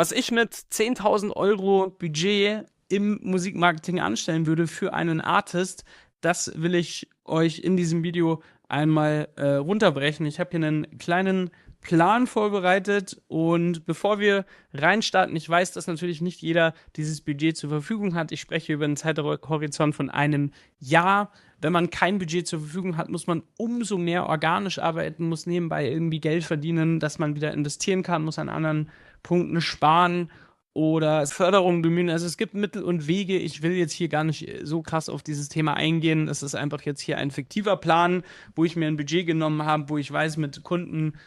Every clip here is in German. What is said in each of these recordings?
Was ich mit 10.000 Euro Budget im Musikmarketing anstellen würde für einen Artist, das will ich euch in diesem Video einmal runterbrechen. Ich habe hier einen kleinen Plan vorbereitet und bevor wir reinstarten, ich weiß, dass natürlich nicht jeder dieses Budget zur Verfügung hat. Ich spreche über einen Zeithorizont von einem Jahr. Wenn man kein Budget zur Verfügung hat, muss man umso mehr organisch arbeiten, muss nebenbei irgendwie Geld verdienen, dass man wieder investieren kann, muss an anderen Punkten sparen oder Förderung bemühen. Also es gibt Mittel und Wege. Ich will jetzt hier gar nicht so krass auf dieses Thema eingehen. Es ist einfach jetzt hier ein fiktiver Plan, wo ich mir ein Budget genommen habe, wo ich weiß, mit Kunden,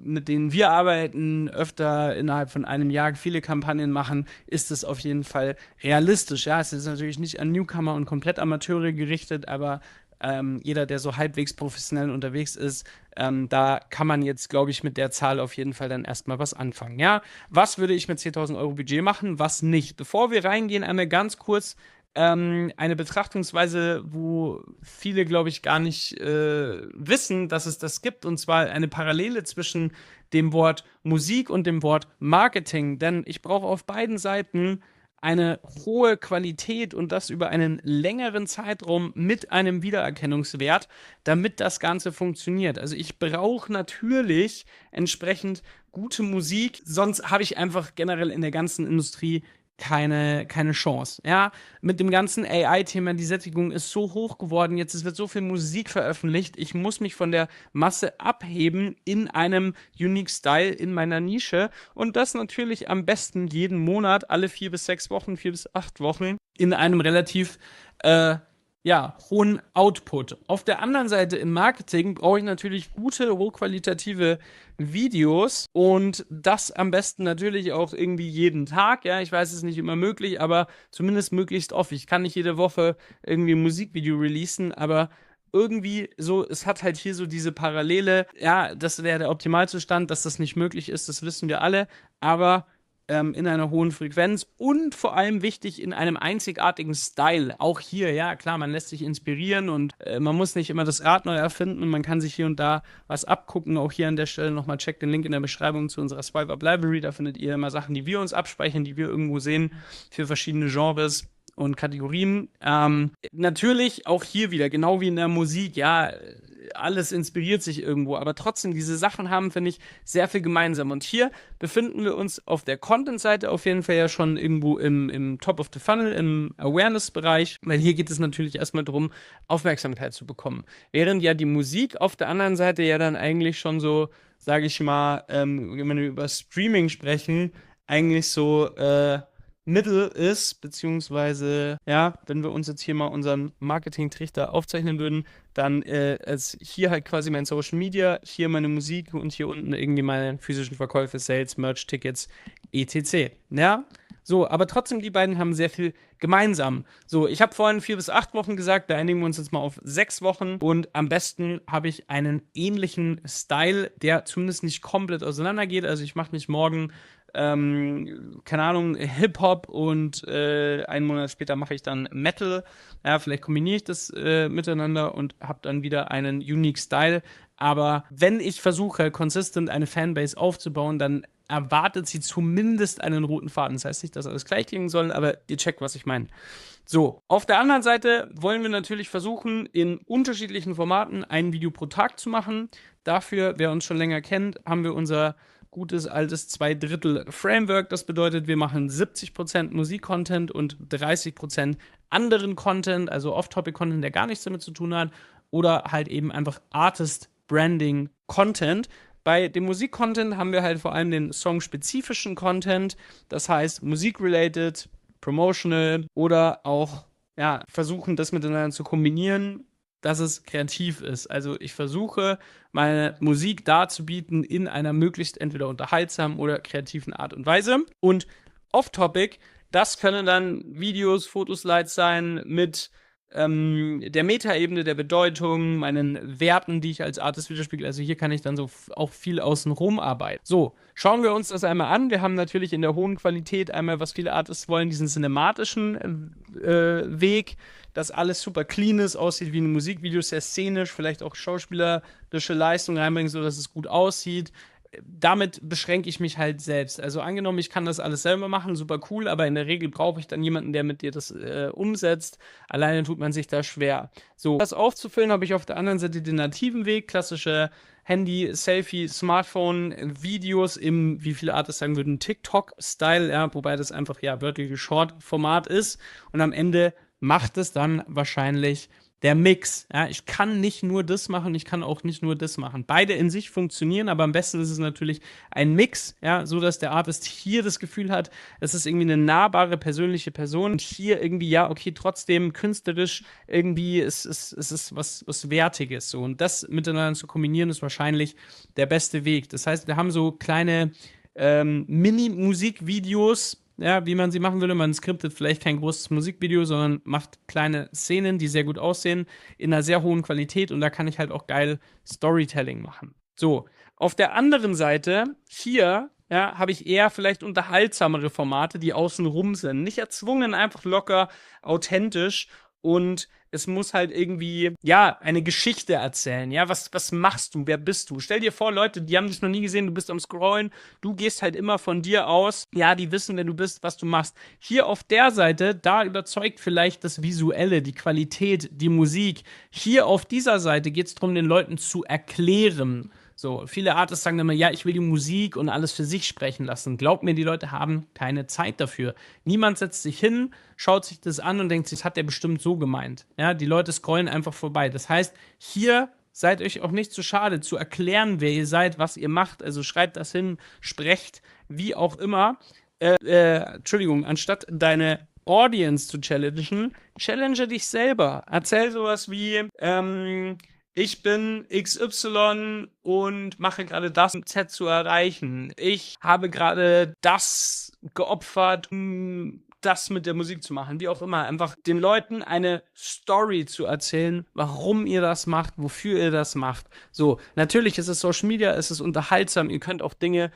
mit denen wir arbeiten, öfter innerhalb von einem Jahr viele Kampagnen machen, ist es auf jeden Fall realistisch. Ja, es ist natürlich nicht an Newcomer und Komplettamateure gerichtet, aber jeder, der so halbwegs professionell unterwegs ist, da kann man jetzt, glaube ich, mit der Zahl auf jeden Fall dann erstmal was anfangen. Ja, was würde ich mit 10.000 Euro Budget machen, was nicht? Bevor wir reingehen, einmal ganz kurz eine Betrachtungsweise, wo viele, glaube ich, gar nicht wissen, dass es das gibt, und zwar eine Parallele zwischen dem Wort Musik und dem Wort Marketing. Denn ich brauche auf beiden Seiten eine hohe Qualität und das über einen längeren Zeitraum mit einem Wiedererkennungswert, damit das Ganze funktioniert. Also ich brauche natürlich entsprechend gute Musik, sonst habe ich einfach generell in der ganzen Industrie keine Chance. Ja, mit dem ganzen AI-Thema, die Sättigung ist so hoch geworden, jetzt es wird so viel Musik veröffentlicht, ich muss mich von der Masse abheben in einem Unique Style in meiner Nische und das natürlich am besten jeden Monat, alle 4 bis 6 Wochen, 4 bis 8 Wochen in einem relativ hohen Output. Auf der anderen Seite im Marketing brauche ich natürlich gute, hochqualitative Videos und das am besten natürlich auch irgendwie jeden Tag. Ja, ich weiß, es ist nicht immer möglich, aber zumindest möglichst oft. Ich kann nicht jede Woche irgendwie ein Musikvideo releasen, aber irgendwie so, es hat halt hier so diese Parallele. Ja, das wäre der Optimalzustand, dass das nicht möglich ist, das wissen wir alle, aber in einer hohen Frequenz und vor allem wichtig in einem einzigartigen Style. Auch hier, ja, klar, man lässt sich inspirieren und man muss nicht immer das Rad neu erfinden und man kann sich hier und da was abgucken. Auch hier an der Stelle nochmal checkt den Link in der Beschreibung zu unserer Swipe-Up Library. Da findet ihr immer Sachen, die wir uns abspeichern, die wir irgendwo sehen für verschiedene Genres und Kategorien. Natürlich auch hier wieder, genau wie in der Musik, ja, alles inspiriert sich irgendwo, aber trotzdem, diese Sachen haben, finde ich, sehr viel gemeinsam. Und hier befinden wir uns auf der Content-Seite auf jeden Fall ja schon irgendwo im Top of the Funnel, im Awareness-Bereich, weil hier geht es natürlich erstmal darum, Aufmerksamkeit zu bekommen. Während ja die Musik auf der anderen Seite ja dann eigentlich schon so, sage ich mal, wenn wir über Streaming sprechen, eigentlich so, Mittel ist, beziehungsweise, ja, wenn wir uns jetzt hier mal unseren Marketing-Trichter aufzeichnen würden, dann ist hier halt quasi mein Social Media, hier meine Musik und hier unten irgendwie meine physischen Verkäufe, Sales, Merch, Tickets, etc. Ja, so, aber trotzdem, die beiden haben sehr viel gemeinsam. So, ich habe vorhin 4 bis 8 Wochen gesagt, da einigen wir uns jetzt mal auf 6 Wochen und am besten habe ich einen ähnlichen Style, der zumindest nicht komplett auseinandergeht. Also ich mache mich morgen keine Ahnung, Hip-Hop und einen Monat später mache ich dann Metal. Ja, vielleicht kombiniere ich das miteinander und habe dann wieder einen Unique Style. Aber wenn ich versuche, consistent eine Fanbase aufzubauen, dann erwartet sie zumindest einen roten Faden. Das heißt nicht, dass alles gleich klingen soll, aber ihr checkt, was ich meine. So, auf der anderen Seite wollen wir natürlich versuchen, in unterschiedlichen Formaten ein Video pro Tag zu machen. Dafür, wer uns schon länger kennt, haben wir unser gutes altes 2/3 Framework. Das bedeutet, wir machen 70% Musik-Content und 30% anderen Content, also Off-Topic-Content, der gar nichts damit zu tun hat, oder halt eben einfach Artist-Branding-Content. Bei dem Musik-Content haben wir halt vor allem den songspezifischen Content, das heißt Musik-related, promotional oder auch ja, versuchen, das miteinander zu kombinieren, dass es kreativ ist. Also ich versuche, meine Musik darzubieten in einer möglichst entweder unterhaltsamen oder kreativen Art und Weise. Und off-topic, das können dann Videos, Fotoslides sein mit der Metaebene der Bedeutung, meinen Werten, die ich als Artist widerspiegel. Also hier kann ich dann so auch viel außenrum arbeiten. So, schauen wir uns das einmal an. Wir haben natürlich in der hohen Qualität einmal, was viele Artists wollen, diesen cinematischen Weg, dass alles super clean ist, aussieht wie ein Musikvideo, sehr szenisch, vielleicht auch schauspielerische Leistung reinbringen, so dass es gut aussieht. damit beschränke ich mich halt selbst. Also angenommen, ich kann das alles selber machen, super cool, aber in der Regel brauche ich dann jemanden, der mit dir das umsetzt. Alleine tut man sich da schwer. So, das aufzufüllen, habe ich auf der anderen Seite den nativen Weg, klassische Handy, Selfie, Smartphone, Videos im, wie viele Artists sagen würden, TikTok-Style, ja, wobei das einfach ja wörtliches Short-Format ist. Und am Ende macht es dann wahrscheinlich der Mix. Ja, ich kann nicht nur das machen, ich kann auch nicht nur das machen. Beide in sich funktionieren, aber am besten ist es natürlich ein Mix, ja, so dass der Artist hier das Gefühl hat, es ist irgendwie eine nahbare, persönliche Person und hier irgendwie, ja, okay, trotzdem künstlerisch irgendwie es ist was Wertiges. So. Und das miteinander zu kombinieren, ist wahrscheinlich der beste Weg. Das heißt, wir haben so kleine Mini-Musikvideos, ja, wie man sie machen würde. Man skriptet vielleicht kein großes Musikvideo, sondern macht kleine Szenen, die sehr gut aussehen, in einer sehr hohen Qualität und da kann ich halt auch geil Storytelling machen. So, auf der anderen Seite, hier, ja, habe ich eher vielleicht unterhaltsamere Formate, die außenrum sind. Nicht erzwungen, einfach locker, authentisch und es muss halt irgendwie, ja, eine Geschichte erzählen. Ja, was machst du? Wer bist du? Stell dir vor, Leute, die haben dich noch nie gesehen, du bist am Scrollen, du gehst halt immer von dir aus. Ja, die wissen, wer du bist, was du machst. Hier auf der Seite, da überzeugt vielleicht das Visuelle, die Qualität, die Musik. Hier auf dieser Seite geht es darum, den Leuten zu erklären. So, viele Artists sagen immer, ja, ich will die Musik und alles für sich sprechen lassen. Glaubt mir, die Leute haben keine Zeit dafür. Niemand setzt sich hin, schaut sich das an und denkt sich, das hat der bestimmt so gemeint. Ja, die Leute scrollen einfach vorbei. Das heißt, hier seid euch auch nicht zu schade, zu erklären, wer ihr seid, was ihr macht. Also schreibt das hin, sprecht, wie auch immer. Entschuldigung, anstatt deine Audience zu challengen, challenge dich selber. Erzähl sowas wie, ich bin XY und mache gerade das, um Z zu erreichen. Ich habe gerade das geopfert, um das mit der Musik zu machen. Wie auch immer. Einfach den Leuten eine Story zu erzählen, warum ihr das macht, wofür ihr das macht. So, natürlich ist es Social Media, es ist unterhaltsam. Ihr könnt auch Dinge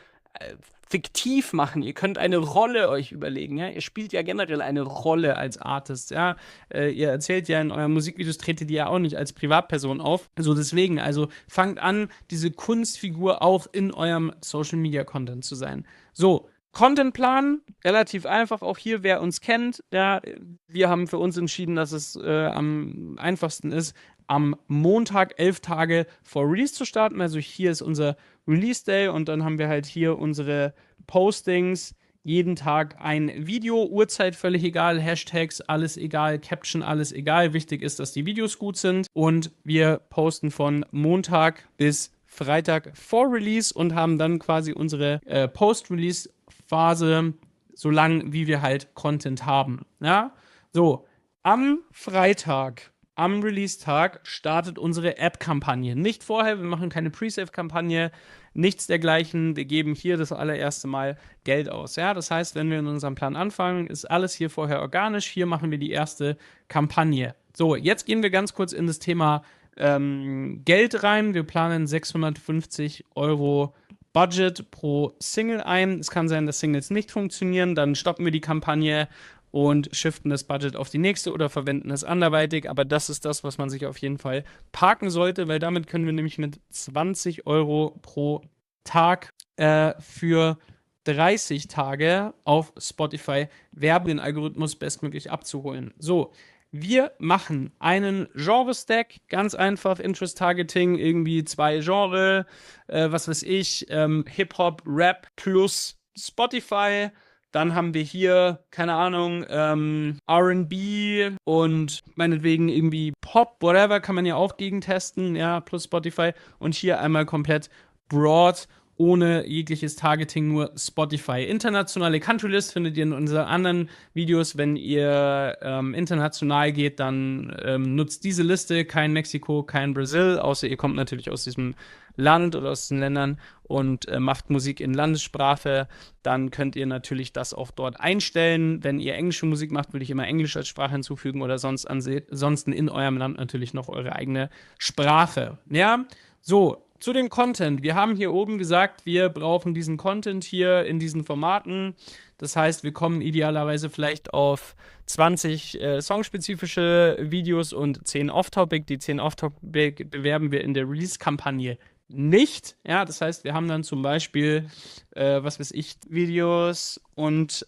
fiktiv machen. Ihr könnt eine Rolle euch überlegen. Ja? Ihr spielt ja generell eine Rolle als Artist. Ja? Ihr erzählt ja in euren Musikvideos, tretet ihr ja auch nicht als Privatperson auf. So deswegen, also fangt an, diese Kunstfigur auch in eurem Social-Media-Content zu sein. So, Contentplan, relativ einfach, auch hier, wer uns kennt, ja, wir haben für uns entschieden, dass es am einfachsten ist, am Montag 11 Tage vor Release zu starten. Also hier ist unser Release Day und dann haben wir halt hier unsere Postings, jeden Tag ein Video, Uhrzeit völlig egal, Hashtags, alles egal, Caption, alles egal. Wichtig ist, dass die Videos gut sind und wir posten von Montag bis Freitag vor Release und haben dann quasi unsere Post-Release-Phase, so lang wie wir halt Content haben. Ja, so, am Freitag, am Release-Tag startet unsere App-Kampagne. Nicht vorher, wir machen keine Pre-Save-Kampagne, nichts dergleichen. Wir geben hier das allererste Mal Geld aus. Ja, das heißt, wenn wir in unserem Plan anfangen, ist alles hier vorher organisch. Hier machen wir die erste Kampagne. So, jetzt gehen wir ganz kurz in das Thema Geld rein. Wir planen 650 Euro Budget pro Single ein. Es kann sein, dass Singles nicht funktionieren. Dann stoppen wir die Kampagne und shiften das Budget auf die nächste oder verwenden es anderweitig. Aber das ist das, was man sich auf jeden Fall parken sollte, weil damit können wir nämlich mit 20 Euro pro Tag für 30 Tage auf Spotify werben, den Algorithmus bestmöglich abzuholen. So, wir machen einen Genre-Stack, ganz einfach, Interest-Targeting, irgendwie 2 Genre, was weiß ich, Hip-Hop, Rap plus Spotify. Dann haben wir hier, keine Ahnung, R&B und meinetwegen irgendwie Pop, whatever, kann man ja auch gegentesten, ja, plus Spotify. Und hier einmal komplett broad, ohne jegliches Targeting, nur Spotify. Internationale Countrylist findet ihr in unseren anderen Videos. Wenn ihr international geht, dann nutzt diese Liste. Kein Mexiko, kein Brasil, außer ihr kommt natürlich aus diesem Land oder aus den Ländern und macht Musik in Landessprache. Dann könnt ihr natürlich das auch dort einstellen. Wenn ihr englische Musik macht, würde ich immer Englisch als Sprache hinzufügen oder ansonsten in eurem Land natürlich noch eure eigene Sprache. Ja, so. Zu dem Content. Wir haben hier oben gesagt, wir brauchen diesen Content hier in diesen Formaten. Das heißt, wir kommen idealerweise vielleicht auf 20 songspezifische Videos und 10 Off-Topic. Die 10 Off-Topic bewerben wir in der Release-Kampagne nicht. Ja, das heißt, wir haben dann zum Beispiel, was weiß ich, Videos und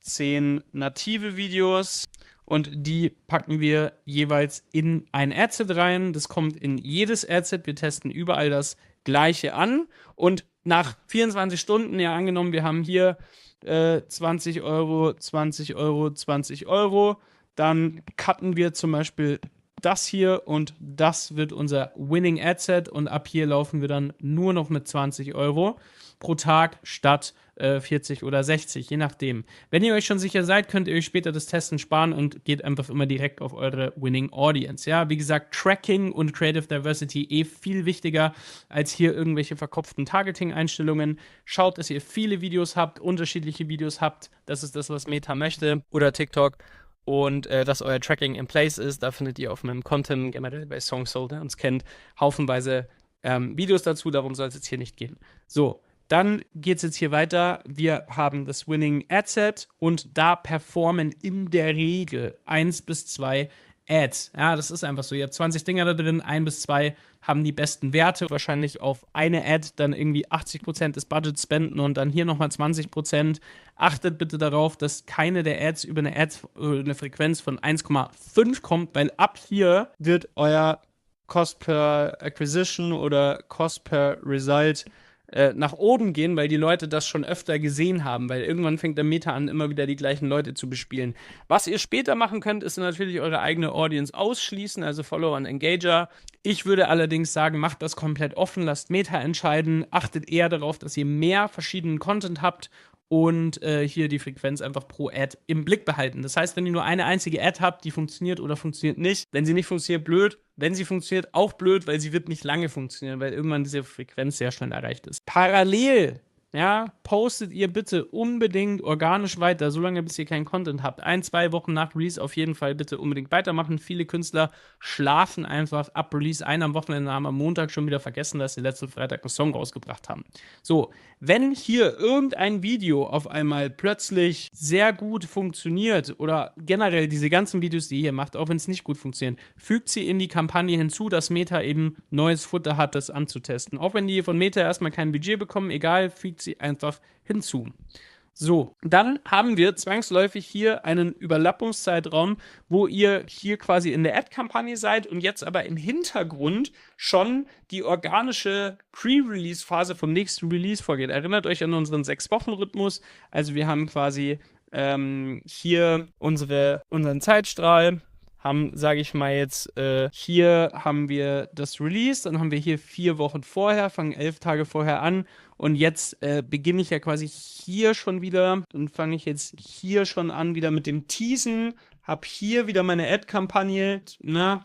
10 native Videos und die packen wir jeweils in ein Adset rein. Das kommt in jedes Adset. Wir testen überall das Gleiche an und nach 24 Stunden, ja angenommen, wir haben hier 20 Euro, 20 Euro, 20 Euro, dann cutten wir zum Beispiel das hier und das wird unser Winning Adset und ab hier laufen wir dann nur noch mit 20 Euro pro Tag statt 40 oder 60, je nachdem. Wenn ihr euch schon sicher seid, könnt ihr euch später das Testen sparen und geht einfach immer direkt auf eure Winning Audience. Ja, wie gesagt, Tracking und Creative Diversity viel wichtiger als hier irgendwelche verkopften Targeting-Einstellungen. Schaut, dass ihr viele Videos habt, unterschiedliche Videos habt. Das ist das, was Meta möchte oder TikTok. Und dass euer Tracking in place ist, da findet ihr auf meinem Content, generell bei SongSoul, der uns kennt, haufenweise Videos dazu, darum soll es jetzt hier nicht gehen. So, dann geht es jetzt hier weiter. Wir haben das Winning Adset und da performen in der Regel 1 bis 2 Ads. Ja, das ist einfach so. Ihr habt 20 Dinger da drin, 1 bis 2 haben die besten Werte. Wahrscheinlich auf eine Ad dann irgendwie 80% des Budgets spenden und dann hier nochmal 20%. Achtet bitte darauf, dass keine der Ads über eine Frequenz von 1,5 kommt, weil ab hier wird euer Cost per Acquisition oder Cost per Result nach oben gehen, weil die Leute das schon öfter gesehen haben, weil irgendwann fängt der Meta an, immer wieder die gleichen Leute zu bespielen. Was ihr später machen könnt, ist natürlich eure eigene Audience ausschließen, also Follower und Engager. Ich würde allerdings sagen, macht das komplett offen, lasst Meta entscheiden, achtet eher darauf, dass ihr mehr verschiedenen Content habt und hier die Frequenz einfach pro Ad im Blick behalten. Das heißt, wenn ihr nur eine einzige Ad habt, die funktioniert oder funktioniert nicht, wenn sie nicht funktioniert, blöd. Wenn sie funktioniert, auch blöd, weil sie wird nicht lange funktionieren, weil irgendwann diese Frequenz sehr schnell erreicht ist. Parallel, ja, postet ihr bitte unbedingt organisch weiter, solange bis ihr keinen Content habt. 1, 2 Wochen nach Release auf jeden Fall bitte unbedingt weitermachen. Viele Künstler schlafen einfach ab Release ein am Wochenende, haben am Montag schon wieder vergessen, dass sie letzten Freitag einen Song rausgebracht haben. So, wenn hier irgendein Video auf einmal plötzlich sehr gut funktioniert oder generell diese ganzen Videos, die ihr macht, auch wenn es nicht gut funktioniert, fügt sie in die Kampagne hinzu, dass Meta eben neues Futter hat, das anzutesten. Auch wenn die von Meta erstmal kein Budget bekommen, egal, fügt sie einfach hinzu. So, dann haben wir zwangsläufig hier einen Überlappungszeitraum, wo ihr hier quasi in der Ad-Kampagne seid und jetzt aber im Hintergrund schon die organische Pre-Release-Phase vom nächsten Release vorgeht. Erinnert euch an unseren 6-Wochen-Rhythmus. Also wir haben quasi hier unseren Zeitstrahl, haben, sage ich mal jetzt, hier haben wir das Release, dann haben wir hier 4 Wochen vorher, fangen 11 Tage vorher an und jetzt beginne ich ja quasi hier schon wieder, dann fange ich jetzt hier schon an wieder mit dem Teasen, habe hier wieder meine Ad-Kampagne,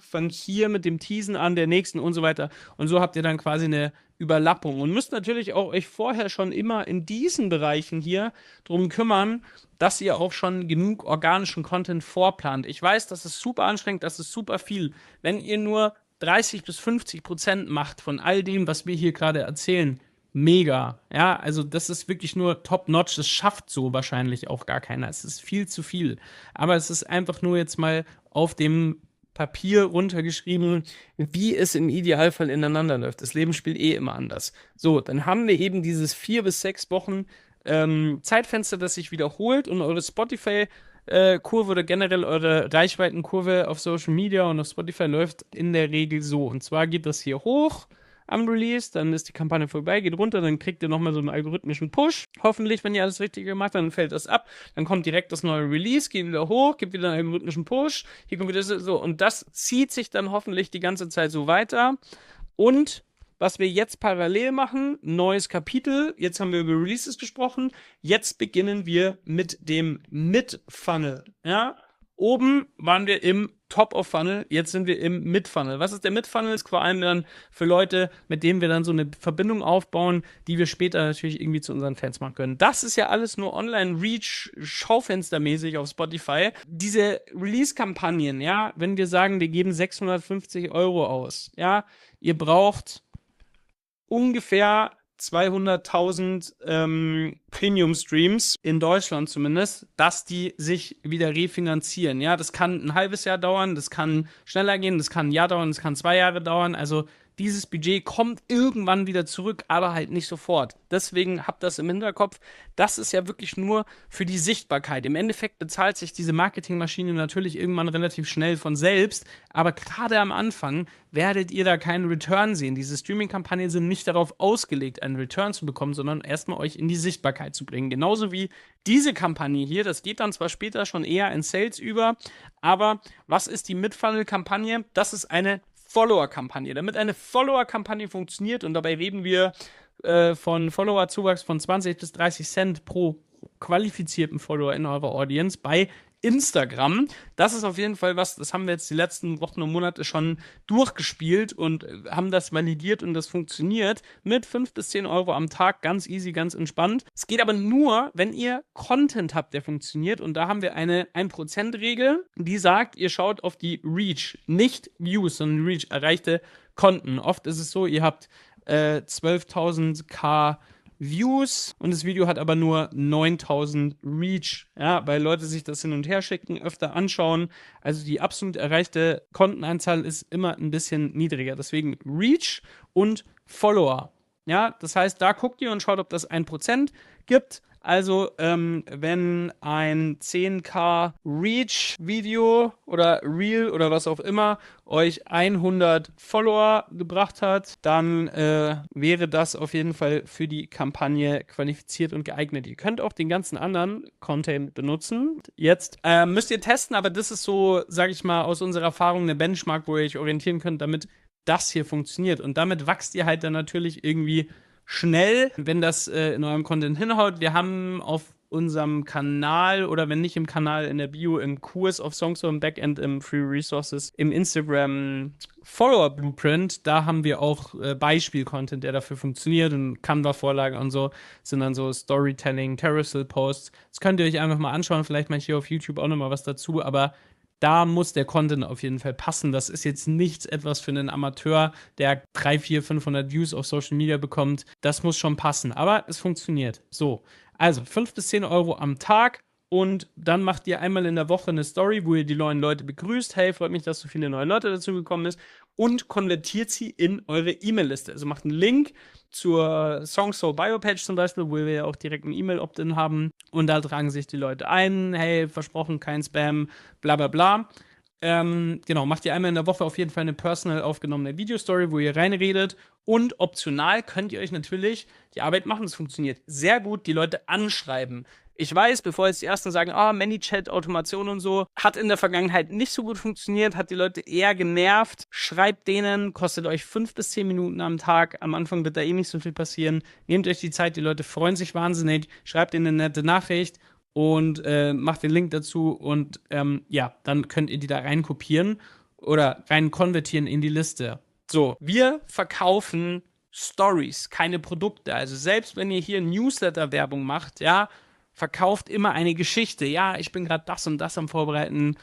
fange hier mit dem Teasen an, der nächsten und so weiter und so habt ihr dann quasi eine Überlappung und müsst natürlich auch euch vorher schon immer in diesen Bereichen hier drum kümmern, dass ihr auch schon genug organischen Content vorplant. Ich weiß, das ist super anstrengend, das ist super viel. Wenn ihr nur 30-50% macht von all dem, was wir hier gerade erzählen, mega. Ja, also das ist wirklich nur top-notch. Das schafft so wahrscheinlich auch gar keiner. Es ist viel zu viel. Aber es ist einfach nur jetzt mal auf dem Papier runtergeschrieben, wie es im Idealfall ineinander läuft. Das Leben spielt immer anders. So, dann haben wir eben dieses 4 bis 6 Wochen Zeitfenster, das sich wiederholt und eure Spotify-Kurve oder generell eure Reichweitenkurve auf Social Media und auf Spotify läuft in der Regel so. Und zwar geht das hier hoch am Release, dann ist die Kampagne vorbei, geht runter, dann kriegt ihr nochmal so einen algorithmischen Push. Hoffentlich, wenn ihr alles richtig gemacht habt, dann fällt das ab. Dann kommt direkt das neue Release, geht wieder hoch, gibt wieder einen algorithmischen Push. Hier kommt wieder so. Und das zieht sich dann hoffentlich die ganze Zeit so weiter. Und was wir jetzt parallel machen, neues Kapitel, jetzt haben wir über Releases gesprochen, jetzt beginnen wir mit dem Mid-Funnel, ja. Oben waren wir im Top-of-Funnel, jetzt sind wir im Mid-Funnel. Was ist der Mid-Funnel? Ist vor allem dann für Leute, mit denen wir dann so eine Verbindung aufbauen, die wir später natürlich irgendwie zu unseren Fans machen können. Das ist ja alles nur Online-Reach, Schaufenstermäßig auf Spotify. Diese Release-Kampagnen, ja, wenn wir sagen, wir geben 650 Euro aus, ja, ihr braucht ungefähr 200.000 Premium-Streams in Deutschland zumindest, dass die sich wieder refinanzieren. Ja, das kann ein halbes Jahr dauern, das kann schneller gehen, das kann ein Jahr dauern, das kann 2 Jahre dauern. Also dieses Budget kommt irgendwann wieder zurück, aber halt nicht sofort. Deswegen habt das im Hinterkopf. Das ist ja wirklich nur für die Sichtbarkeit. Im Endeffekt bezahlt sich diese Marketingmaschine natürlich irgendwann relativ schnell von selbst, aber gerade am Anfang werdet ihr da keinen Return sehen. Diese Streaming-Kampagnen sind nicht darauf ausgelegt, einen Return zu bekommen, sondern erstmal euch in die Sichtbarkeit zu bringen. Genauso wie diese Kampagne hier, das geht dann zwar später schon eher in Sales über, aber was ist die Mid-Funnel-Kampagne? Das ist eine Follower-Kampagne. Damit eine Follower-Kampagne funktioniert, und dabei reden wir von Follower-Zuwachs von 20 bis 30 Cent pro qualifizierten Follower in eurer Audience bei Instagram. Das ist auf jeden Fall was, das haben wir jetzt die letzten Wochen und Monate schon durchgespielt und haben das validiert und das funktioniert mit 5 bis 10 Euro am Tag, ganz easy, ganz entspannt. Es geht aber nur, wenn ihr Content habt, der funktioniert, und da haben wir eine 1%-Regel, die sagt, ihr schaut auf die Reach, nicht Views, sondern Reach, erreichte Konten. Oft ist es so, ihr habt 12.000 Views und das Video hat aber nur 9.000 Reach, ja, weil Leute sich das hin und her schicken, öfter anschauen. Also die absolut erreichte Kontenanzahl ist immer ein bisschen niedriger. Deswegen Reach und Follower. Ja, das heißt, da guckt ihr und schaut, ob das 1% gibt. Also, wenn ein 10.000 Reach-Video oder Reel oder was auch immer euch 100 Follower gebracht hat, dann wäre das auf jeden Fall für die Kampagne qualifiziert und geeignet. Ihr könnt auch den ganzen anderen Content benutzen. Jetzt müsst ihr testen, aber das ist so, sage ich mal, aus unserer Erfahrung eine Benchmark, wo ihr euch orientieren könnt, damit das hier funktioniert. Und damit wächst ihr halt dann natürlich irgendwie schnell, wenn das in eurem Content hinhaut. Wir haben auf unserem Kanal oder wenn nicht im Kanal in der Bio im Kurs auf Songso im Backend im Free Resources im Instagram Follower Blueprint, da haben wir auch Beispiel-Content, der dafür funktioniert, und Canva-Vorlagen und so sind dann so Storytelling, Carousel Posts. Das könnt ihr euch einfach mal anschauen, vielleicht mache ich hier auf YouTube auch nochmal was dazu, aber da muss der Content auf jeden Fall passen. Das ist jetzt nichts etwas für einen Amateur, der 300, 400, 500 Views auf Social Media bekommt. Das muss schon passen, aber es funktioniert. So, also 5 bis 10 Euro am Tag und dann macht ihr einmal in der Woche eine Story, wo ihr die neuen Leute begrüßt. Hey, freut mich, dass so viele neue Leute dazu gekommen ist, und konvertiert sie in eure E-Mail-Liste. Also macht einen Link zur Songso Bio-Page zum Beispiel, wo wir ja auch direkt ein E-Mail-Opt-in haben, und da tragen sich die Leute ein, hey, versprochen, kein Spam, bla bla bla. Genau, macht ihr einmal in der Woche auf jeden Fall eine personal aufgenommene Video-Story, wo ihr reinredet, und optional könnt ihr euch natürlich die Arbeit machen, es funktioniert sehr gut, die Leute anschreiben. Ich weiß, bevor jetzt die Ersten sagen, ManyChat, Automation und so, hat in der Vergangenheit nicht so gut funktioniert, hat die Leute eher genervt. Schreibt denen, kostet euch 5 bis 10 Minuten am Tag. Am Anfang wird da eh nicht so viel passieren. Nehmt euch die Zeit, die Leute freuen sich wahnsinnig. Schreibt ihnen eine nette Nachricht und macht den Link dazu, und ja, dann könnt ihr die da rein kopieren oder rein konvertieren in die Liste. So, wir verkaufen Stories, keine Produkte. Also selbst wenn ihr hier Newsletter-Werbung macht, ja, verkauft immer eine Geschichte. Ja, ich bin gerade das und das am Vorbereiten.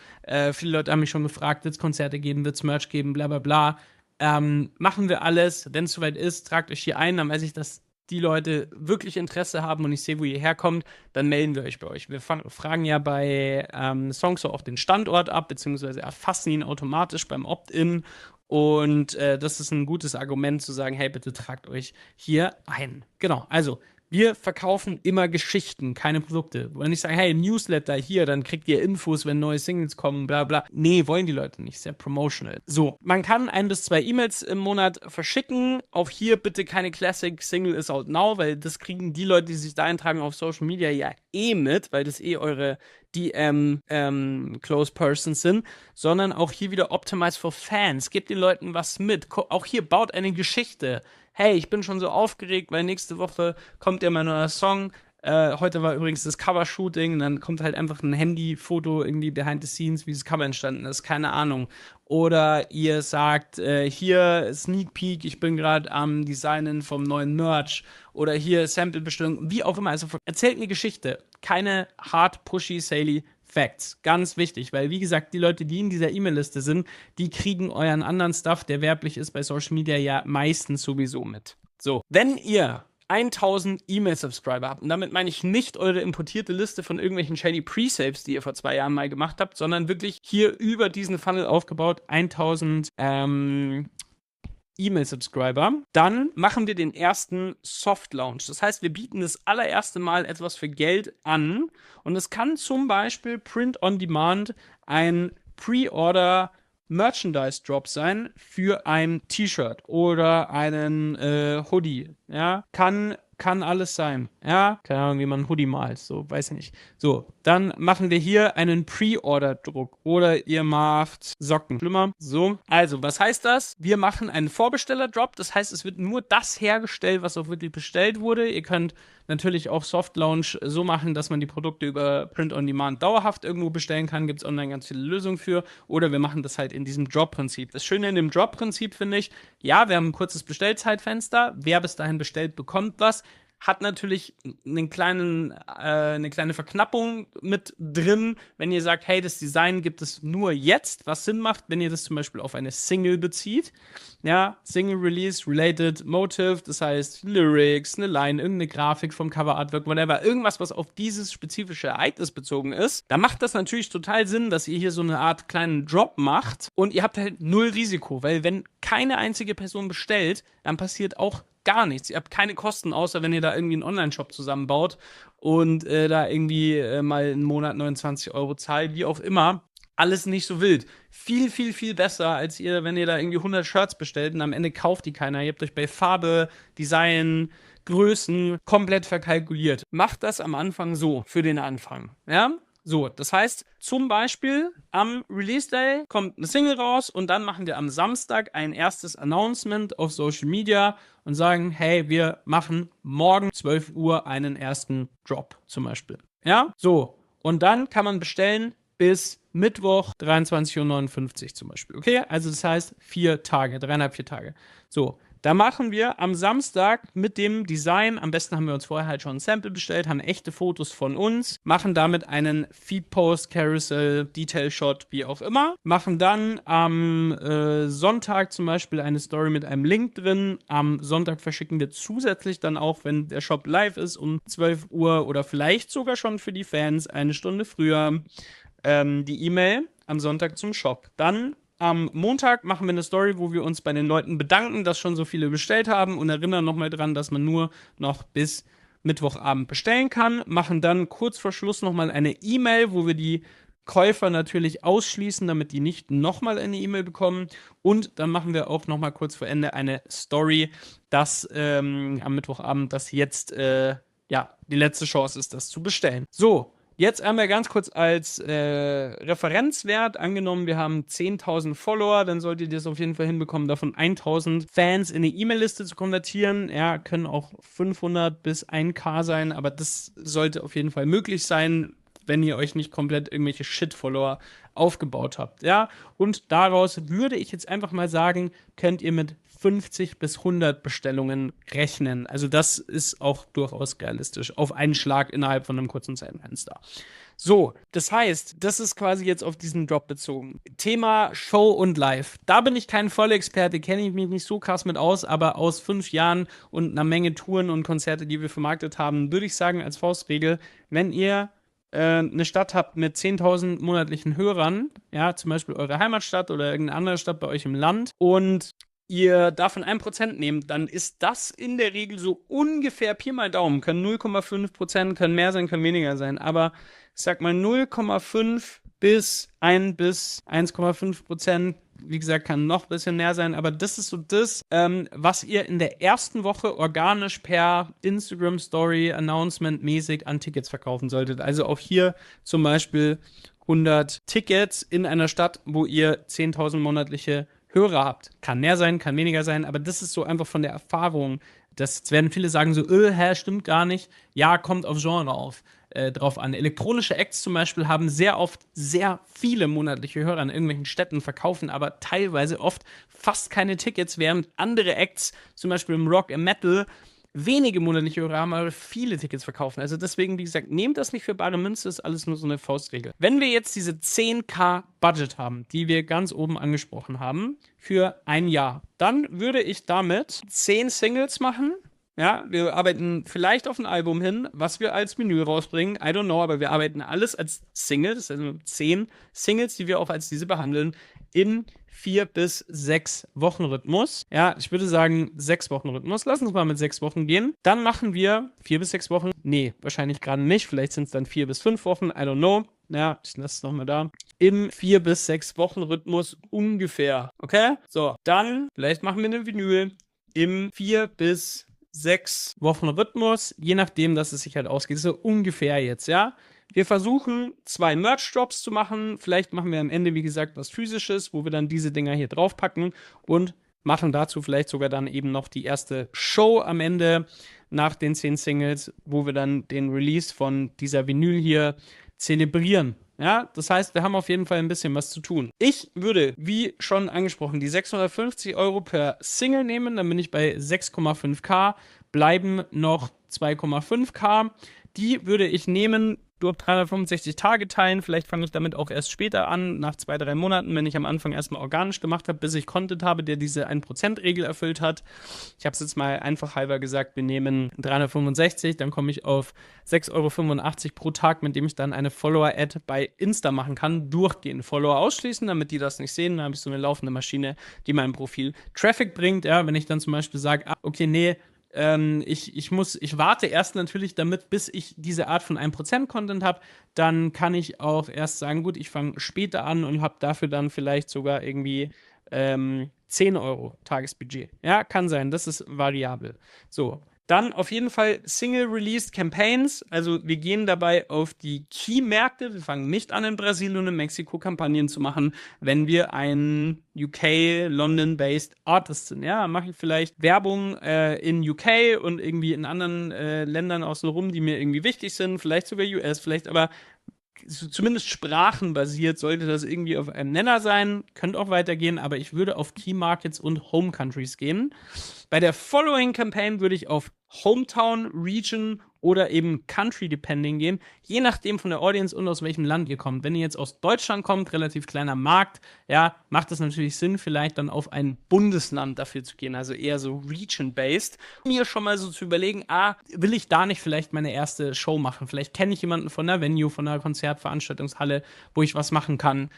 Viele Leute haben mich schon gefragt, wird es Konzerte geben, wird es Merch geben, bla bla bla. Machen wir alles. Wenn es soweit ist, tragt euch hier ein, dann weiß ich, dass die Leute wirklich Interesse haben und ich sehe, wo ihr herkommt, dann melden wir euch bei euch. Wir fragen ja bei Songso auch den Standort ab, beziehungsweise erfassen ihn automatisch beim Opt-in. Und das ist ein gutes Argument zu sagen, hey, bitte tragt euch hier ein. Genau, also wir verkaufen immer Geschichten, keine Produkte. Wenn ich sage, hey, Newsletter hier, dann kriegt ihr Infos, wenn neue Singles kommen, bla bla. Nee, wollen die Leute nicht, sehr promotional. So, man kann 1 bis 2 E-Mails im Monat verschicken. Auch hier bitte keine Classic Single is out now, weil das kriegen die Leute, die sich da eintragen auf Social Media, ja eh mit, weil das eh eure DM Close Persons sind, sondern auch hier wieder Optimized for Fans. Gebt den Leuten was mit. Auch hier baut eine Geschichte. Hey, ich bin schon so aufgeregt, weil nächste Woche kommt ja mein neuer Song. Heute war übrigens das Cover-Shooting, dann kommt halt einfach ein Handy-Foto irgendwie behind the scenes, wie das Cover entstanden ist, keine Ahnung. Oder ihr sagt, hier Sneak Peek, ich bin gerade am Designen vom neuen Merch. Oder hier Sample-Bestellung, wie auch immer. Also erzählt eine Geschichte, keine hard, pushy, saley Facts. Ganz wichtig, weil wie gesagt, die Leute, die in dieser E-Mail-Liste sind, die kriegen euren anderen Stuff, der werblich ist bei Social Media, ja meistens sowieso mit. So, wenn ihr 1000 E-Mail-Subscriber habt, und damit meine ich nicht eure importierte Liste von irgendwelchen shady Pre-Saves, die ihr vor 2 Jahren mal gemacht habt, sondern wirklich hier über diesen Funnel aufgebaut 1000 E-Mail-Subscriber. Dann machen wir den ersten Soft-Launch. Das heißt, wir bieten das allererste Mal etwas für Geld an. Und es kann zum Beispiel Print on Demand ein Pre-Order Merchandise Drop sein für ein T-Shirt oder einen Hoodie. Ja, kann alles sein. Ja, keine Ahnung, wie man einen Hoodie malt. So, weiß ich nicht. So, dann machen wir hier einen Pre-Order-Druck oder ihr macht Socken. Schlimmer. So, also, was heißt das? Wir machen einen Vorbesteller-Drop. Das heißt, es wird nur das hergestellt, was auch wirklich bestellt wurde. Ihr könnt natürlich auch Soft-Launch so machen, dass man die Produkte über Print-on-Demand dauerhaft irgendwo bestellen kann. Gibt es online ganz viele Lösungen für. Oder wir machen das halt in diesem Drop-Prinzip. Das Schöne in dem Drop-Prinzip finde ich, ja, wir haben ein kurzes Bestellzeitfenster. Wer bis dahin bestellt, bekommt was. Hat natürlich eine kleine Verknappung mit drin, wenn ihr sagt, hey, das Design gibt es nur jetzt, was Sinn macht, wenn ihr das zum Beispiel auf eine Single bezieht. Ja, Single Release, Related Motive, das heißt Lyrics, eine Line, irgendeine Grafik vom Cover Artwork, whatever, irgendwas, was auf dieses spezifische Ereignis bezogen ist. Da macht das natürlich total Sinn, dass ihr hier so eine Art kleinen Drop macht und ihr habt halt null Risiko, weil wenn keine einzige Person bestellt, dann passiert auch gar nichts. Ihr habt keine Kosten, außer wenn ihr da irgendwie einen Online-Shop zusammenbaut und da irgendwie mal einen Monat 29 € zahlt, wie auch immer. Alles nicht so wild. Viel, viel, viel besser, als wenn ihr da irgendwie 100 Shirts bestellt und am Ende kauft die keiner. Ihr habt euch bei Farbe, Design, Größen komplett verkalkuliert. Macht das am Anfang so, für den Anfang. Ja? So, das heißt, zum Beispiel am Release Day kommt eine Single raus und dann machen wir am Samstag ein erstes Announcement auf Social Media und sagen, hey, wir machen morgen 12 Uhr einen ersten Drop zum Beispiel. Ja, so. Und dann kann man bestellen bis Mittwoch 23:59 Uhr zum Beispiel. Okay, also das heißt 4 Tage, 3,5, 4 Tage. So. Da machen wir am Samstag mit dem Design, am besten haben wir uns vorher halt schon ein Sample bestellt, haben echte Fotos von uns, machen damit einen Feed-Post, Carousel, Detail-Shot, wie auch immer, machen dann am Sonntag zum Beispiel eine Story mit einem Link drin. Am Sonntag verschicken wir zusätzlich dann auch, wenn der Shop live ist, um 12 Uhr oder vielleicht sogar schon für die Fans eine Stunde früher die E-Mail am Sonntag zum Shop. Dann am Montag machen wir eine Story, wo wir uns bei den Leuten bedanken, dass schon so viele bestellt haben und erinnern nochmal dran, dass man nur noch bis Mittwochabend bestellen kann. Machen dann kurz vor Schluss nochmal eine E-Mail, wo wir die Käufer natürlich ausschließen, damit die nicht nochmal eine E-Mail bekommen. Und dann machen wir auch nochmal kurz vor Ende eine Story, dass am Mittwochabend das jetzt die letzte Chance ist, das zu bestellen. So. Jetzt einmal ganz kurz als Referenzwert angenommen, wir haben 10.000 Follower, dann solltet ihr das auf jeden Fall hinbekommen, davon 1.000 Fans in eine E-Mail-Liste zu konvertieren. Ja, können auch 500 bis 1.000 sein, aber das sollte auf jeden Fall möglich sein, wenn ihr euch nicht komplett irgendwelche Shit-Follower aufgebaut habt. Ja, und daraus würde ich jetzt einfach mal sagen, könnt ihr mit 50 bis 100 Bestellungen rechnen. Also das ist auch durchaus realistisch. Auf einen Schlag innerhalb von einem kurzen Zeitfenster. So, das heißt, das ist quasi jetzt auf diesen Drop bezogen. Thema Show und Live. Da bin ich kein Vollexperte, kenne ich mich nicht so krass mit aus, aber aus 5 Jahren und einer Menge Touren und Konzerte, die wir vermarktet haben, würde ich sagen, als Faustregel, wenn ihr eine Stadt habt mit 10.000 monatlichen Hörern, ja, zum Beispiel eure Heimatstadt oder irgendeine andere Stadt bei euch im Land und ihr davon 1% nehmt, dann ist das in der Regel so ungefähr Pi mal Daumen. Können 0,5%, können mehr sein, können weniger sein. Aber ich sag mal 0,5 bis 1 bis 1,5%. Wie gesagt, kann noch ein bisschen mehr sein. Aber das ist so das, was ihr in der ersten Woche organisch per Instagram-Story, Announcement-mäßig an Tickets verkaufen solltet. Also auch hier zum Beispiel 100 Tickets in einer Stadt, wo ihr 10.000 monatliche Hörer habt. Kann mehr sein, kann weniger sein, aber das ist so einfach von der Erfahrung. Das werden viele sagen so, stimmt gar nicht. Ja, kommt auf Genre drauf an. Elektronische Acts zum Beispiel haben sehr oft sehr viele monatliche Hörer in irgendwelchen Städten, verkaufen aber teilweise oft fast keine Tickets, während andere Acts, zum Beispiel im Rock, im Metal, wenige monatliche Hörer haben, aber viele Tickets verkaufen. Also deswegen, wie gesagt, nehmt das nicht für bare Münze, ist alles nur so eine Faustregel. Wenn wir jetzt diese 10.000 Budget haben, die wir ganz oben angesprochen haben, für ein Jahr, dann würde ich damit 10 Singles machen Ja, wir arbeiten vielleicht auf ein Album hin, was wir als Vinyl rausbringen. I don't know, aber wir arbeiten alles als Single. Das sind also 10 Singles, die wir auch als diese behandeln, in 4 bis 6 Wochen Rhythmus. Ja, ich würde sagen 6 Wochen Rhythmus. Lass uns mal mit 6 Wochen gehen. Dann machen wir 4 bis 6 Wochen. Nee, wahrscheinlich gerade nicht. Vielleicht sind es dann 4 bis 5 Wochen. I don't know. Ja, ich lasse es nochmal da. Im 4 bis 6 Wochen Rhythmus ungefähr. Okay? So, dann vielleicht machen wir eine Vinyl im 4 bis 6 Wochen Rhythmus, je nachdem, dass es sich halt ausgeht. So ungefähr jetzt, ja. Wir versuchen 2 Merch-Drops zu machen. Vielleicht machen wir am Ende, wie gesagt, was Physisches, wo wir dann diese Dinger hier draufpacken und machen dazu vielleicht sogar dann eben noch die erste Show am Ende nach den 10 Singles, wo wir dann den Release von dieser Vinyl hier zelebrieren. Ja, das heißt, wir haben auf jeden Fall ein bisschen was zu tun. Ich würde, wie schon angesprochen, die 650 € per Single nehmen. Dann bin ich bei 6,5K. Bleiben noch 2,5K. Die würde ich nehmen, durch 365 Tage teilen. Vielleicht fange ich damit auch erst später an, nach 2, 3 Monaten, wenn ich am Anfang erstmal organisch gemacht habe, bis ich Content habe, der diese 1%-Regel erfüllt hat. Ich habe es jetzt mal einfach halber gesagt, wir nehmen 365, dann komme ich auf 6,85 € pro Tag, mit dem ich dann eine Follower-Ad bei Insta machen kann, durchgehend Follower ausschließen, damit die das nicht sehen. Dann habe ich so eine laufende Maschine, die meinem Profil Traffic bringt. Ja, wenn ich dann zum Beispiel sage, okay, nee, ich warte erst natürlich damit, bis ich diese Art von 1% Content habe, dann kann ich auch erst sagen, gut, ich fange später an und habe dafür dann vielleicht sogar irgendwie 10 € Tagesbudget. Ja, kann sein, das ist variabel. So, dann auf jeden Fall Single-Released Campaigns. Also wir gehen dabei auf die Key-Märkte. Wir fangen nicht an, in Brasilien und in Mexiko Kampagnen zu machen, wenn wir ein UK, London-based Artist sind. Ja, mache ich vielleicht Werbung in UK und irgendwie in anderen Ländern außenrum, die mir irgendwie wichtig sind. Vielleicht sogar US, vielleicht aber zumindest sprachenbasiert sollte das irgendwie auf einem Nenner sein. Könnte auch weitergehen, aber ich würde auf Key Markets und Home Countries gehen. Bei der Following Campaign würde ich auf Hometown, Region oder eben Country Depending gehen, je nachdem von der Audience und aus welchem Land ihr kommt. Wenn ihr jetzt aus Deutschland kommt, relativ kleiner Markt, ja, macht es natürlich Sinn, vielleicht dann auf ein Bundesland dafür zu gehen, also eher so Region-based. Mir schon mal so zu überlegen, will ich da nicht vielleicht meine erste Show machen? Vielleicht kenne ich jemanden von einer Venue, von einer Konzertveranstaltungshalle, wo ich was machen kann.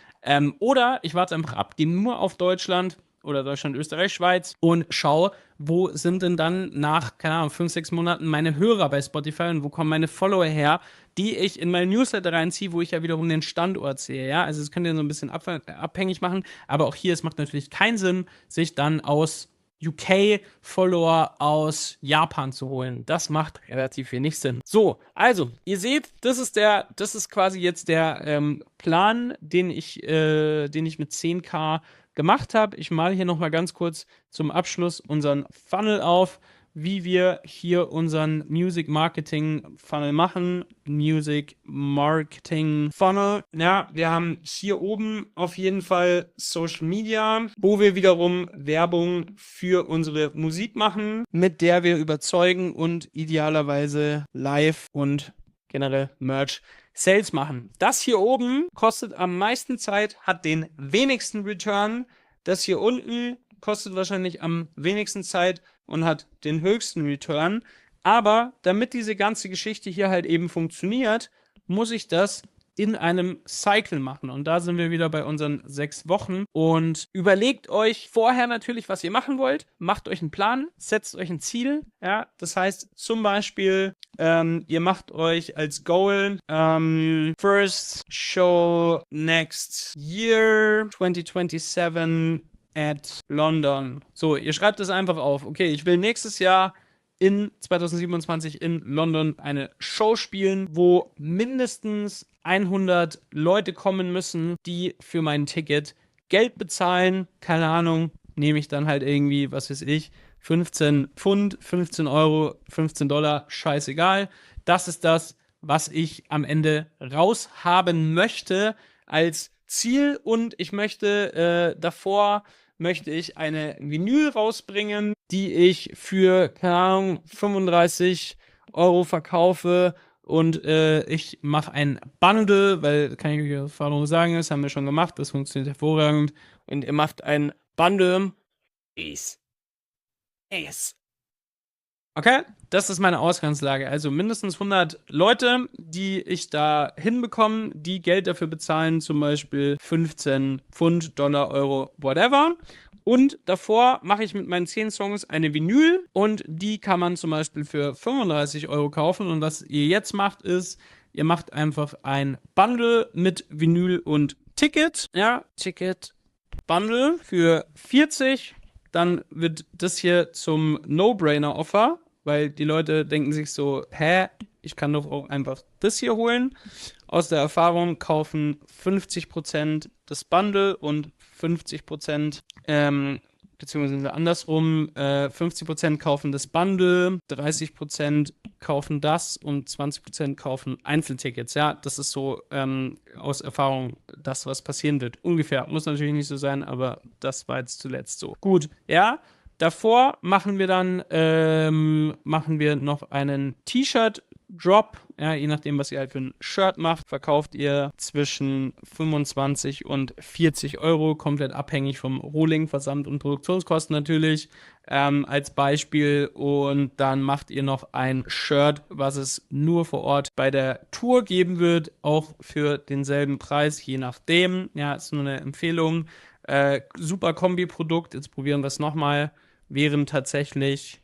Oder ich warte einfach ab, gehe nur auf Deutschland oder Deutschland, Österreich, Schweiz und schau, wo sind denn dann nach, keine Ahnung, 5, 6 Monaten meine Hörer bei Spotify und wo kommen meine Follower her, die ich in meine Newsletter reinziehe, wo ich ja wiederum den Standort sehe, ja, also das könnt ihr so ein bisschen abhängig machen, aber auch hier, es macht natürlich keinen Sinn, sich dann aus UK-Follower aus Japan zu holen. Das macht relativ wenig Sinn. So, also, ihr seht, das ist quasi jetzt der Plan, den ich mit 10K gemacht habe. Ich male hier nochmal ganz kurz zum Abschluss unseren Funnel auf, wie wir hier unseren Music Marketing Funnel machen. Music Marketing Funnel. Ja, wir haben hier oben auf jeden Fall Social Media, wo wir wiederum Werbung für unsere Musik machen, mit der wir überzeugen und idealerweise live und generell Merch Sales machen. Das hier oben kostet am meisten Zeit, hat den wenigsten Return. Das hier unten kostet wahrscheinlich am wenigsten Zeit und hat den höchsten Return. Aber damit diese ganze Geschichte hier halt eben funktioniert, muss ich das in einem Cycle machen. Und da sind wir wieder bei unseren 6 Wochen. Und überlegt euch vorher natürlich, was ihr machen wollt. Macht euch einen Plan, setzt euch ein Ziel. Ja, das heißt zum Beispiel, ihr macht euch als Goal First Show next year 2027 at London. So, ihr schreibt es einfach auf. Okay, ich will nächstes Jahr in 2027 in London eine Show spielen, wo mindestens 100 Leute kommen müssen, die für mein Ticket Geld bezahlen. Keine Ahnung, nehme ich dann halt irgendwie, was weiß ich, 15 Pfund, 15 €, 15 $, scheißegal. Das ist das, was ich am Ende raushaben möchte als Ziel und ich möchte davor möchte ich eine Vinyl rausbringen, die ich für, keine Ahnung, 35 € verkaufe und ich mache ein Bundle, weil, kann ich euch Erfahrung sagen, das haben wir schon gemacht, das funktioniert hervorragend und ihr macht ein Bundle. Yes. Okay, das ist meine Ausgangslage. Also mindestens 100 Leute, die ich da hinbekomme, die Geld dafür bezahlen, zum Beispiel 15 Pfund, Dollar, Euro, whatever. Und davor mache ich mit meinen 10 Songs eine Vinyl und die kann man zum Beispiel für 35 Euro kaufen. Und was ihr jetzt macht, ist, ihr macht einfach ein Bundle mit Vinyl und Ticket. Ja, Ticket, Bundle für 40. Dann wird das hier zum No-Brainer-Offer, weil die Leute denken sich so, hä, ich kann doch auch einfach das hier holen. Aus der Erfahrung kaufen 50% das Bundle und 50%, beziehungsweise andersrum, 50% kaufen das Bundle, 30% kaufen das und 20% kaufen Einzeltickets. Ja, das ist so aus Erfahrung das, was passieren wird. Ungefähr. Muss natürlich nicht so sein, aber das war jetzt zuletzt so. Gut, ja. Davor machen wir dann noch einen T-Shirt-Drop. Ja, je nachdem, was ihr halt für ein Shirt macht, verkauft ihr zwischen 25 und 40 Euro, komplett abhängig vom Rohling, Versand und Produktionskosten natürlich, als Beispiel. Und dann macht ihr noch ein Shirt, was es nur vor Ort bei der Tour geben wird, auch für denselben Preis, je nachdem. Ja, ist nur eine Empfehlung. Super Kombi-Produkt, jetzt probieren wir es nochmal. Wären tatsächlich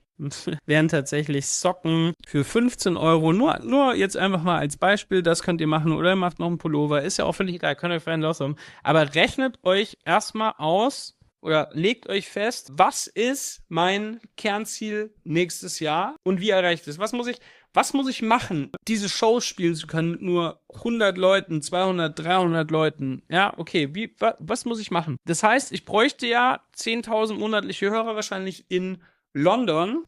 Socken für 15 Euro. Nur jetzt einfach mal als Beispiel, das könnt ihr machen oder ihr macht noch einen Pullover. Ist ja auch völlig egal, könnt ihr freien Lauf haben. Aber rechnet euch erstmal aus oder legt euch fest, was ist mein Kernziel nächstes Jahr und wie erreiche ich das? Was muss ich machen, diese Shows spielen zu können mit nur 100 Leuten, 200, 300 Leuten? Ja, okay, was muss ich machen? Das heißt, ich bräuchte ja 10.000 monatliche Hörer wahrscheinlich in London.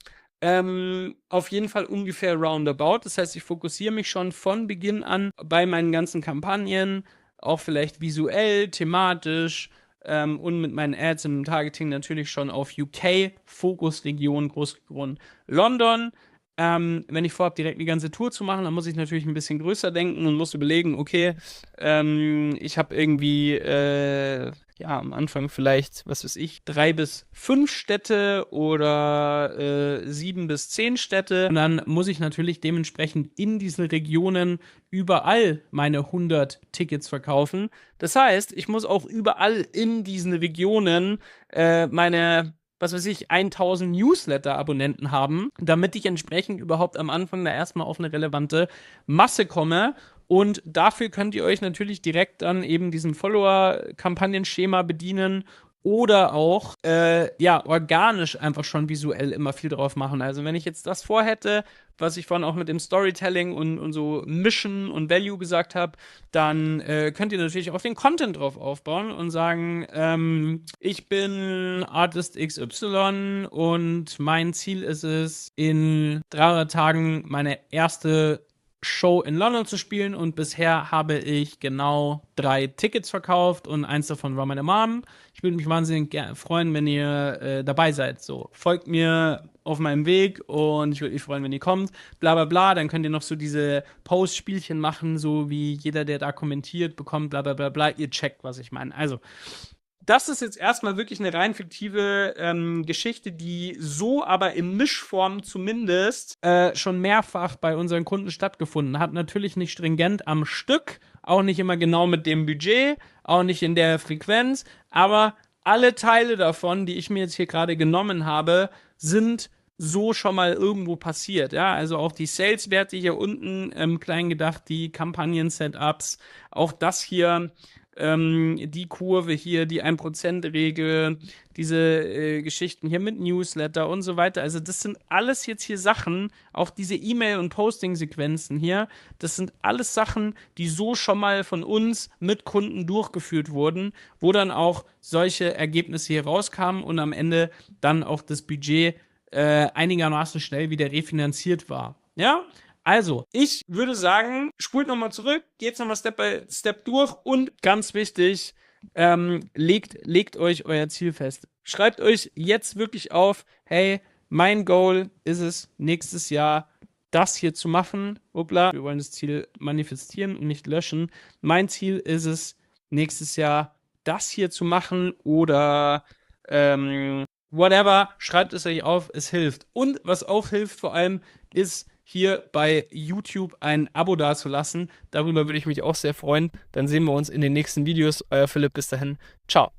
Auf jeden Fall ungefähr roundabout. Das heißt, ich fokussiere mich schon von Beginn an bei meinen ganzen Kampagnen, auch vielleicht visuell, thematisch, und mit meinen Ads im Targeting natürlich schon auf UK, Fokusregion, Großregion London. Wenn ich vorhabe, direkt die ganze Tour zu machen, dann muss ich natürlich ein bisschen größer denken und muss überlegen, okay, ich habe irgendwie, am Anfang vielleicht, was weiß ich, 3 bis 5 Städte oder 7 bis 10 Städte. Und dann muss ich natürlich dementsprechend in diesen Regionen überall meine 100 Tickets verkaufen. Das heißt, ich muss auch überall in diesen Regionen meine, was weiß ich, 1000 Newsletter-Abonnenten haben, damit ich entsprechend überhaupt am Anfang da erstmal auf eine relevante Masse komme. Und dafür könnt ihr euch natürlich direkt dann eben diesem Follower-Kampagnenschema bedienen oder auch, organisch einfach schon visuell immer viel drauf machen. Also wenn ich jetzt das vorhätte, was ich vorhin auch mit dem Storytelling und so Mission und Value gesagt habe, dann könnt ihr natürlich auch den Content drauf aufbauen und sagen, ich bin Artist XY und mein Ziel ist es, in 300 Tagen meine erste Show in London zu spielen und bisher habe ich genau 3 Tickets verkauft und eins davon war meine Mom. Ich würde mich wahnsinnig freuen, wenn ihr dabei seid. So, folgt mir auf meinem Weg und ich würde mich freuen, wenn ihr kommt. Bla bla bla, dann könnt ihr noch so diese Post-Spielchen machen, so wie jeder, der da kommentiert, bekommt, bla bla bla bla. Ihr checkt, was ich meine. Also, das ist jetzt erstmal wirklich eine rein fiktive Geschichte, die so aber in Mischform zumindest schon mehrfach bei unseren Kunden stattgefunden hat. Natürlich nicht stringent am Stück, auch nicht immer genau mit dem Budget, auch nicht in der Frequenz, aber alle Teile davon, die ich mir jetzt hier gerade genommen habe, sind so schon mal irgendwo passiert. Ja, also auch die Sales-Werte hier unten klein gedacht, die Kampagnen-Setups, auch das hier, die Kurve hier, die 1%-Regel, diese Geschichten hier mit Newsletter und so weiter. Also das sind alles jetzt hier Sachen, auch diese E-Mail- und Posting-Sequenzen hier, das sind alles Sachen, die so schon mal von uns mit Kunden durchgeführt wurden, wo dann auch solche Ergebnisse hier rauskamen und am Ende dann auch das Budget einigermaßen schnell wieder refinanziert war. Ja, also, ich würde sagen, spult nochmal zurück, geht nochmal Step by Step durch und ganz wichtig, legt euch euer Ziel fest. Schreibt euch jetzt wirklich auf, hey, mein Goal ist es, nächstes Jahr das hier zu machen. Hoppla, wir wollen das Ziel manifestieren und nicht löschen. Mein Ziel ist es, nächstes Jahr das hier zu machen oder whatever, schreibt es euch auf, es hilft. Und was auch hilft vor allem, ist hier bei YouTube ein Abo dazulassen. Darüber würde ich mich auch sehr freuen. Dann sehen wir uns in den nächsten Videos. Euer Philipp, bis dahin. Ciao.